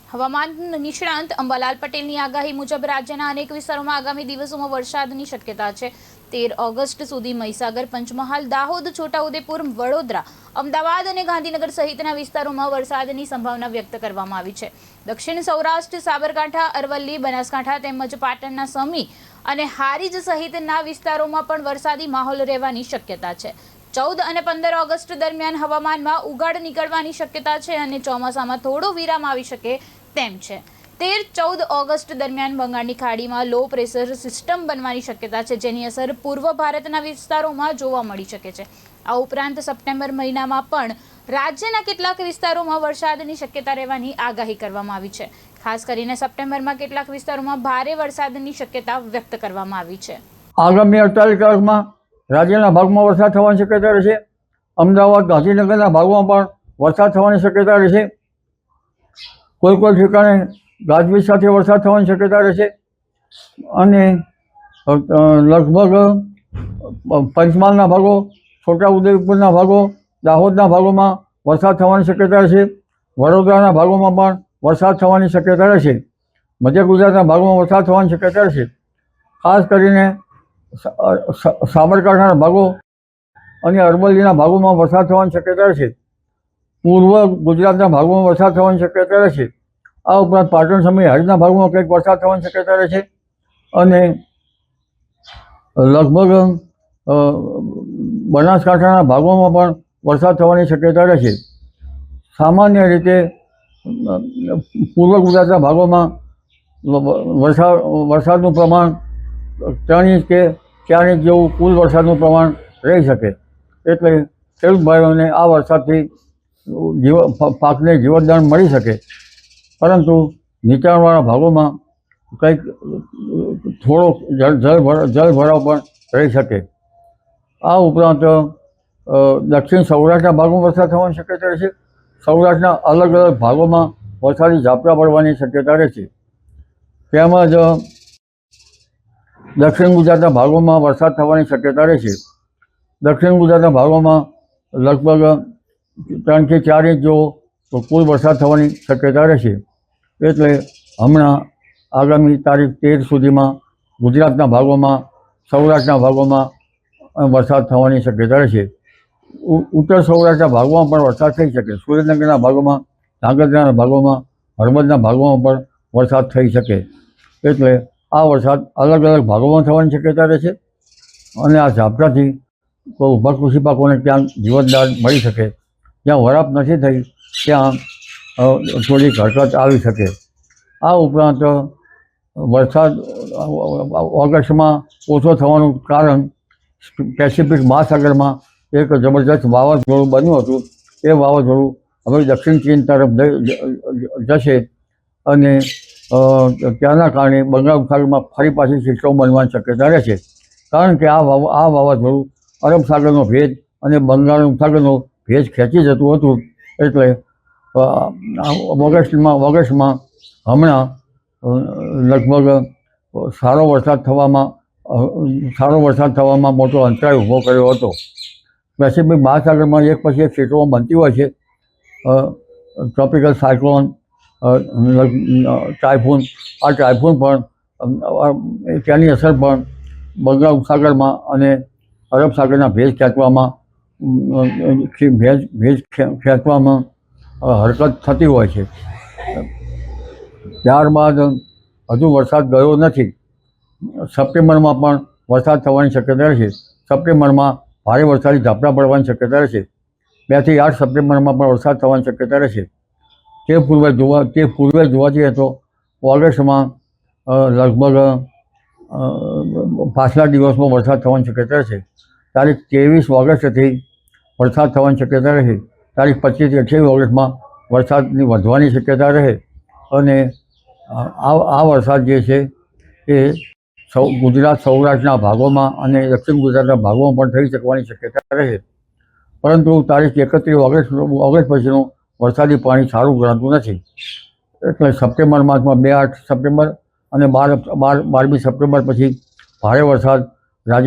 હવામાન નિષ્ણાંત અંબાલાલ પટેલની આગાહી મુજબ રાજ્યના અનેક વિસ્તારોમાં આગામી દિવસોમાં વરસાદની શક્યતા છે। 13 ઓગસ્ટ સુધી મહીસાગર, પંચમહાલ, દાહોદ, છોટાઉદેપુર, વડોદરા, અમદાવાદ અને ગાંધીનગર સહિતના વિસ્તારોમાં વરસાદની સંભાવના વ્યક્ત કરવામાં આવી છે। દક્ષિણ સૌરાષ્ટ્ર, સાબરકાંઠા, અરવલ્લી, બનાસકાંઠા તેમજ પાટણના સમી અને હારીજ સહિતના વિસ્તારોમાં પણ વરસાદી માહોલ રહેવાની શક્યતા છે। 14 અને 15 ઓગસ્ટ દરમિયાન હવામાનમાં ઉગાડ નીકળવાની શક્યતા છે અને ચોમાસામાં થોડો વિરામ આવી શકે તેમ છે। 13-14 ઓગસ્ટ દરમિયાન બંગાળની ખાડીમાં લો પ્રેશર સિસ્ટમ બનવાની શક્યતા છે, જેની અસર પૂર્વ ભારતના વિસ્તારોમાં જોવા મળી શકે છે। આ ઉપરાંત સપ્ટેમ્બર મહિનામાં પણ રાજ્યના કેટલાક વિસ્તારોમાં વરસાદની શક્યતા રહેવાની આગાહી કરવામાં આવી છે। ખાસ કરીને સપ્ટેમ્બરમાં કેટલાક વિસ્તારોમાં ભારે વરસાદની શક્યતા વ્યક્ત કરવામાં આવી છે। આગામી 48 કલાકમાં રાજ્યના ભાગમાં વરસાદ થવાની શક્યતા રહેશે। અમદાવાદ, ગાંધીનગરના ભાગમાં પણ વરસાદ થવાની શક્યતા રહેશે। કોઈ ઠેકાણે ગાજવીજ સાથે વરસાદ થવાની શક્યતા રહેશે અને લગભગ પંચમહાલના ભાગો, છોટાઉદેપુરના ભાગો, દાહોદના ભાગોમાં વરસાદ થવાની શક્યતા રહેશે। વડોદરાના ભાગોમાં પણ વરસાદ થવાની શક્યતા રહેશે। મધ્ય ગુજરાતના ભાગોમાં વરસાદ થવાની શક્યતા રહેશે। ખાસ કરીને સાબરકાંઠાના ભાગો અને અરવલ્લીના ભાગોમાં વરસાદ થવાની શક્યતા રહેશે। પૂર્વ ગુજરાતના ભાગોમાં વરસાદ થવાની શક્યતા રહેશે। આ ઉપરાંત પાટણ સમી હારીજના ભાગોમાં કંઈક વરસાદ થવાની શક્યતા રહેશે અને લગભગ બનાસકાંઠાના ભાગોમાં પણ વરસાદ થવાની શક્યતા રહેશે। સામાન્ય રીતે પૂર્વ ગુજરાતના ભાગોમાં વરસાદનું પ્રમાણ 3 ઇંચ કે 4 ઇંચ જેવું કુલ વરસાદનું પ્રમાણ રહી શકે। એટલે ખેડૂત ભાઈઓને આ વરસાદથી પાકને જીવતદાન મળી શકે, પરંતુ નીચાણવાળા ભાગોમાં કંઈક થોડોક જળભરાવ પણ રહી શકે। આ ઉપરાંત દક્ષિણ સૌરાષ્ટ્રના ભાગોમાં વરસાદ થવાની શક્યતા રહેશે। સૌરાષ્ટ્રના અલગ અલગ ભાગોમાં વરસાદી ઝાપટા પડવાની શક્યતા રહેશે। તેમજ દક્ષિણ ગુજરાતના ભાગોમાં વરસાદ થવાની શક્યતા રહેશે। દક્ષિણ ગુજરાતના ભાગોમાં લગભગ 3 થી 4 ઇંચ જેવો કુલ વરસાદ થવાની શક્યતા રહેશે। એટલે હમણાં આગામી તારીખ 13 સુધીમાં ગુજરાતના ભાગોમાં, સૌરાષ્ટ્રના ભાગોમાં વરસાદ થવાની શક્યતા રહેશે। ઉત્તર સૌરાષ્ટ્રના ભાગોમાં પણ વરસાદ થઈ શકે। સુરેન્દ્રનગરના ભાગોમાં, ધાંગધ્રાના ભાગોમાં, હળવદના ભાગોમાં પણ વરસાદ થઈ શકે। એટલે આ વરસાદ અલગ અલગ ભાગોમાં થવાની શક્યતા રહેશે અને આ ઝાપટાથી કોઈ ઊભા કૃષિ પાકોને ત્યાં જીવતદાન મળી શકે। જ્યાં વરાપ નથી થઈ ત્યાં થોડીક હરકત આવી શકે। આ ઉપરાંત વરસાદ ઓગસ્ટમાં ઓછો થવાનું કારણ પેસિફિક મહાસાગરમાં એક જબરજસ્ત વાવાઝોડું બન્યું હતું। એ વાવાઝોડું હવે દક્ષિણ ચીન તરફ જશે અને ત્યાંના કારણે બંગાળ ઉપસાગરમાં ફરી પાછી સિસ્ટમ બનવાની શક્યતા રહેશે। કારણ કે આ વાવાઝોડું અરબ સાગરનો ભેજ અને બંગાળ ઉપસાગરનો ભેજ ખેંચી જતું હતું। એટલે ઓગસ્ટમાં હમણાં લગભગ સારો વરસાદ થવામાં મોટો અંતરાય ઊભો કર્યો હતો। પેસિફિક મહાસાગરમાં એક પછી એક સિસ્ટમો બનતી હોય છે। ટ્રોપિકલ સાયક્લોન, ટાઇફૂન, આ ટાઇફૂન પણ ત્યાંની અસર પણ બંગાળ ઉપસાગરમાં અને અરબ સાગરના ભેજ ખેંચવામાં હરકત થતી હોય છે। ત્યારબાદ હજુ વરસાદ ગયો નથી। સપ્ટેમ્બરમાં પણ વરસાદ થવાની શક્યતા રહેશે। સપ્ટેમ્બરમાં ભારે વરસાદી ઝાપટા પડવાની શક્યતા રહેશે। 2 થી 8 સપ્ટેમ્બરમાં પણ વરસાદ થવાની શક્યતા રહેશે। તે પૂર્વે જોવા જઈએ તો ઓગસ્ટમાં લગભગ પાછલા દિવસમાં વરસાદ થવાની શક્યતા રહેશે। તારીખ 23 ઓગસ્ટથી વરસાદ થવાની શક્યતા રહે। તારીખ 25 થી 28 ઓગસ્ટમાં વરસાદની વધવાની શક્યતા રહે અને આ વરસાદ જે છે એ ગુજરાત સૌરાષ્ટ્રના ભાગોમાં અને દક્ષિણ ગુજરાતના ભાગોમાં પણ થઈ શકવાની શક્યતા રહે। પરંતુ તારીખ 31 ઓગસ્ટ પછીનું વરસાદી પાણી સારું ગણાતું નથી। એટલે સપ્ટેમ્બર માસમાં 2-8 સપ્ટેમ્બર અને 12મી સપ્ટેમ્બર પછી ભારે વરસાદ રાજ્ય